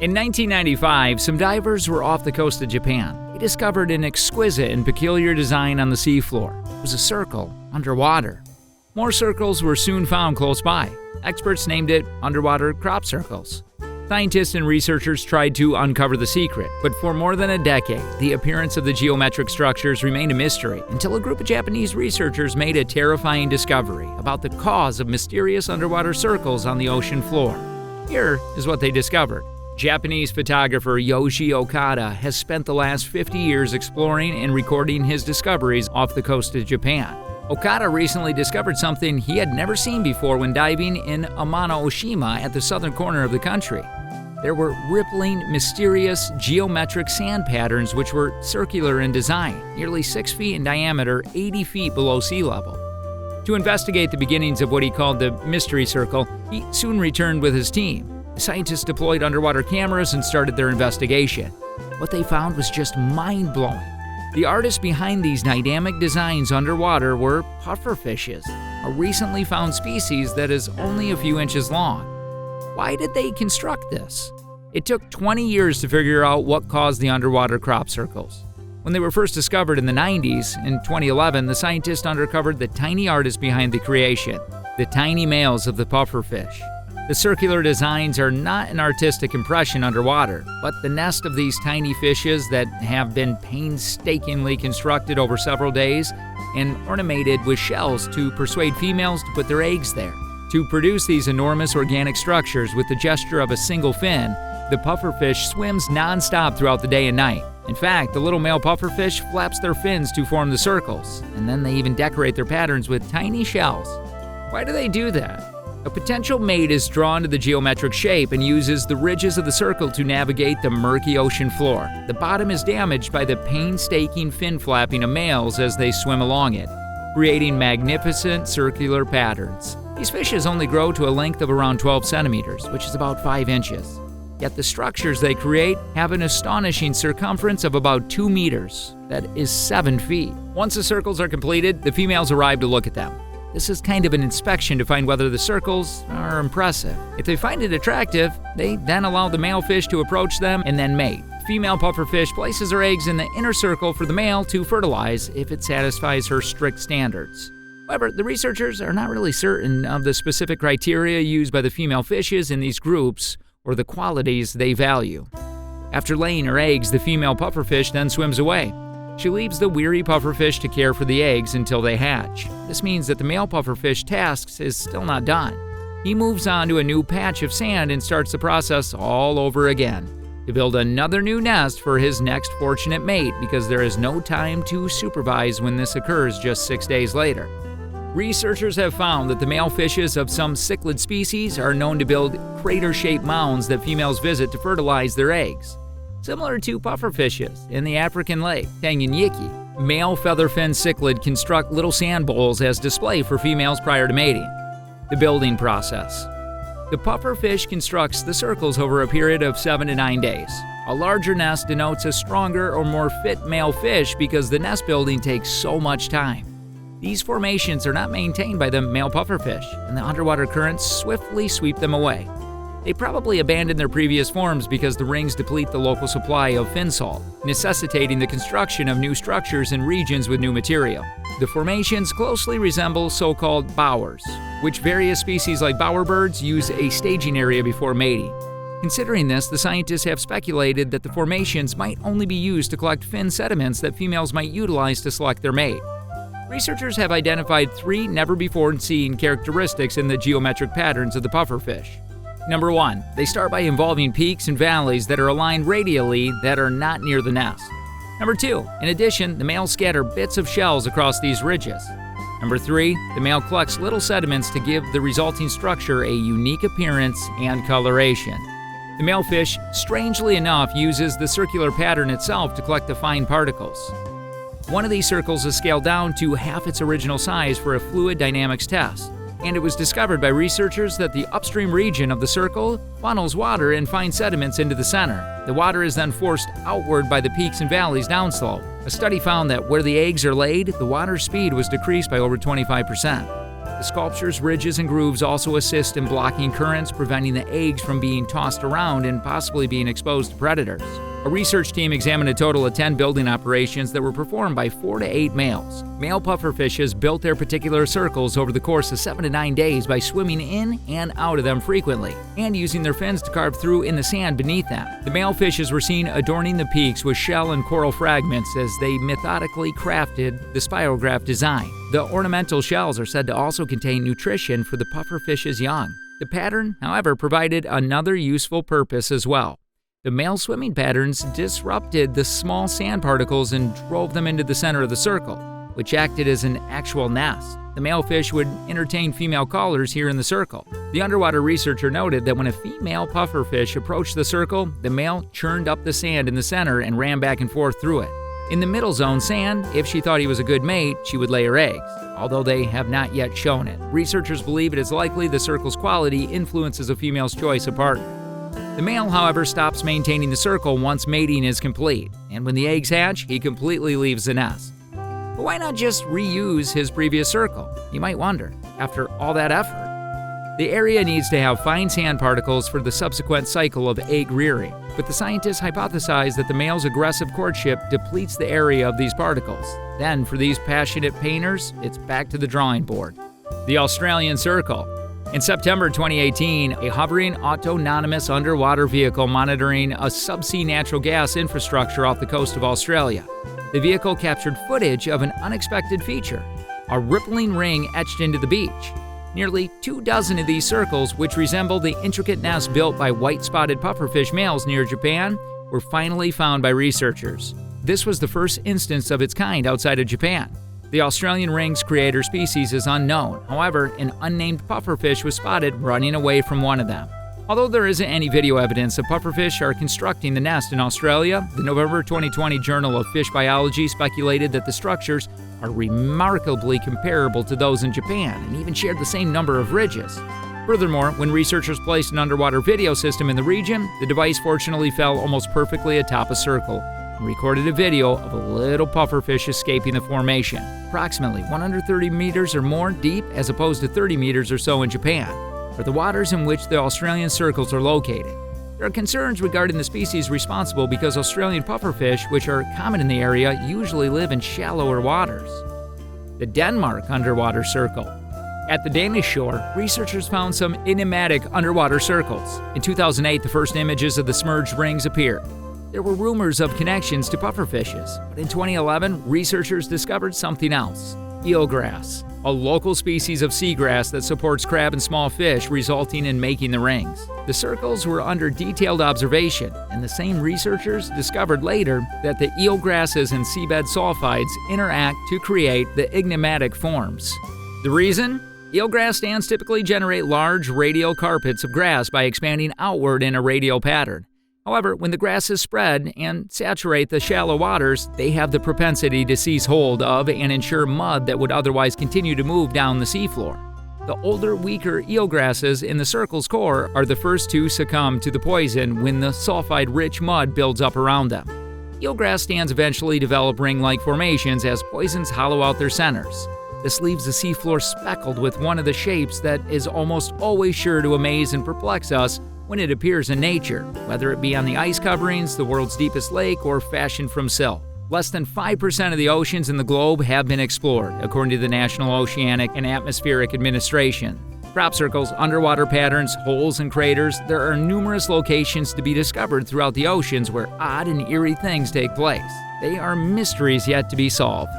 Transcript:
In 1995, some divers were off the coast of Japan. They discovered an exquisite and peculiar design on the seafloor. It was a circle underwater. More circles were soon found close by. Experts named it underwater crop circles. Scientists and researchers tried to uncover the secret, but for more than a decade, the appearance of the geometric structures remained a mystery until a group of Japanese researchers made a terrifying discovery about the cause of mysterious underwater circles on the ocean floor. Here is what they discovered. Japanese photographer Yoshi Okada has spent the last 50 years exploring and recording his discoveries off the coast of Japan. Okada recently discovered something he had never seen before when diving in Amano-Oshima at the southern corner of the country. There were rippling, mysterious, geometric sand patterns which were circular in design, nearly 6 feet in diameter, 80 feet below sea level. To investigate the beginnings of what he called the mystery circle, he soon returned with his team. The scientists deployed underwater cameras and started their investigation. What they found was just mind-blowing. The artists behind these dynamic designs underwater were pufferfishes, a recently found species that is only a few inches long. Why did they construct this? It took 20 years to figure out what caused the underwater crop circles. When they were first discovered in the 90s, in 2011, the scientists uncovered the tiny artists behind the creation, the tiny males of the pufferfish. The circular designs are not an artistic impression underwater, but the nest of these tiny fishes that have been painstakingly constructed over several days and ornamented with shells to persuade females to put their eggs there. To produce these enormous organic structures with the gesture of a single fin, the pufferfish swims non-stop throughout the day and night. In fact, the little male pufferfish flaps their fins to form the circles, and then they even decorate their patterns with tiny shells. Why do they do that? A potential mate is drawn to the geometric shape and uses the ridges of the circle to navigate the murky ocean floor. The bottom is damaged by the painstaking fin flapping of males as they swim along it, creating magnificent circular patterns. These fishes only grow to a length of around 12 centimeters, which is about 5 inches. Yet the structures they create have an astonishing circumference of about 2 meters, that is 7 feet. Once the circles are completed, the females arrive to look at them. This is kind of an inspection to find whether the circles are impressive. If they find it attractive, they then allow the male fish to approach them and then mate. Female pufferfish places her eggs in the inner circle for the male to fertilize if it satisfies her strict standards. However, the researchers are not really certain of the specific criteria used by the female fishes in these groups or the qualities they value. After laying her eggs, the female pufferfish then swims away. She leaves the weary pufferfish to care for the eggs until they hatch. This means that the male pufferfish task is still not done. He moves on to a new patch of sand and starts the process all over again to build another new nest for his next fortunate mate because there is no time to supervise when this occurs just 6 days later. Researchers have found that the male fishes of some cichlid species are known to build crater-shaped mounds that females visit to fertilize their eggs. Similar to pufferfishes in the African lake, Tanganyika, male featherfin cichlid construct little sand bowls as display for females prior to mating. The building process. The pufferfish constructs the circles over a period of 7 to 9 days. A larger nest denotes a stronger or more fit male fish because the nest building takes so much time. These formations are not maintained by the male pufferfish, and the underwater currents swiftly sweep them away. They probably abandon their previous forms because the rings deplete the local supply of fin salt, necessitating the construction of new structures in regions with new material. The formations closely resemble so-called bowers, which various species like bowerbirds use a staging area before mating. Considering this, the scientists have speculated that the formations might only be used to collect fin sediments that females might utilize to select their mate. Researchers have identified 3 never-before-seen characteristics in the geometric patterns of the pufferfish. Number 1, they start by involving peaks and valleys that are aligned radially that are not near the nest. Number 2, in addition, the males scatter bits of shells across these ridges. Number 3, the male collects little sediments to give the resulting structure a unique appearance and coloration. The male fish, strangely enough, uses the circular pattern itself to collect the fine particles. One of these circles is scaled down to half its original size for a fluid dynamics test. And it was discovered by researchers that the upstream region of the circle funnels water and fine sediments into the center. The water is then forced outward by the peaks and valleys downslope. A study found that where the eggs are laid, the water speed was decreased by over 25%. The sculpture's ridges and grooves also assist in blocking currents, preventing the eggs from being tossed around and possibly being exposed to predators. A research team examined a total of 10 building operations that were performed by 4 to 8 males. Male pufferfishes built their particular circles over the course of 7 to 9 days by swimming in and out of them frequently, and using their fins to carve through in the sand beneath them. The male fishes were seen adorning the peaks with shell and coral fragments as they methodically crafted the spirograph design. The ornamental shells are said to also contain nutrition for the pufferfish's young. The pattern, however, provided another useful purpose as well. The male swimming patterns disrupted the small sand particles and drove them into the center of the circle, which acted as an actual nest. The male fish would entertain female callers here in the circle. The underwater researcher noted that when a female pufferfish approached the circle, the male churned up the sand in the center and ran back and forth through it. In the middle zone sand, if she thought he was a good mate, she would lay her eggs, although they have not yet shown it. Researchers believe it is likely the circle's quality influences a female's choice of partner. The male, however, stops maintaining the circle once mating is complete, and when the eggs hatch, he completely leaves the nest. But why not just reuse his previous circle? You might wonder, after all that effort. The area needs to have fine sand particles for the subsequent cycle of egg rearing, but the scientists hypothesize that the male's aggressive courtship depletes the area of these particles. Then, for these passionate painters, it's back to the drawing board. The Australian Circle. In September 2018, a hovering autonomous underwater vehicle monitoring a subsea natural gas infrastructure off the coast of Australia. The vehicle captured footage of an unexpected feature, a rippling ring etched into the beach. Nearly 24 of these circles, which resemble the intricate nests built by white-spotted pufferfish males near Japan, were finally found by researchers. This was the first instance of its kind outside of Japan. The Australian ring's creator species is unknown. However, an unnamed pufferfish was spotted running away from one of them. Although there isn't any video evidence that pufferfish are constructing the nest in Australia, the November 2020 Journal of Fish Biology speculated that the structures are remarkably comparable to those in Japan and even shared the same number of ridges. Furthermore, when researchers placed an underwater video system in the region, the device fortunately fell almost perfectly atop a circle and recorded a video of a little pufferfish escaping the formation, approximately 130 meters or more deep as opposed to 30 meters or so in Japan, are the waters in which the Australian circles are located. There are concerns regarding the species responsible because Australian pufferfish, which are common in the area, usually live in shallower waters. The Denmark underwater circle. At the Danish shore, researchers found some enigmatic underwater circles. In 2008, the first images of the submerged rings appeared. There were rumors of connections to pufferfishes, but in 2011, researchers discovered something else: eelgrass, a local species of seagrass that supports crab and small fish, resulting in making the rings. The circles were under detailed observation, and the same researchers discovered later that the eelgrasses and seabed sulfides interact to create the enigmatic forms. The reason? Eelgrass stands typically generate large radial carpets of grass by expanding outward in a radial pattern. However, when the grasses spread and saturate the shallow waters, they have the propensity to seize hold of and ensure mud that would otherwise continue to move down the seafloor. The older, weaker eelgrasses in the circle's core are the first to succumb to the poison when the sulfide-rich mud builds up around them. Eelgrass stands eventually develop ring-like formations as poisons hollow out their centers. This leaves the seafloor speckled with one of the shapes that is almost always sure to amaze and perplex us when it appears in nature, whether it be on the ice coverings, the world's deepest lake, or fashioned from silt. Less than 5% of the oceans in the globe have been explored, according to the National Oceanic and Atmospheric Administration. Crop circles, underwater patterns, holes, and craters, there are numerous locations to be discovered throughout the oceans where odd and eerie things take place. They are mysteries yet to be solved.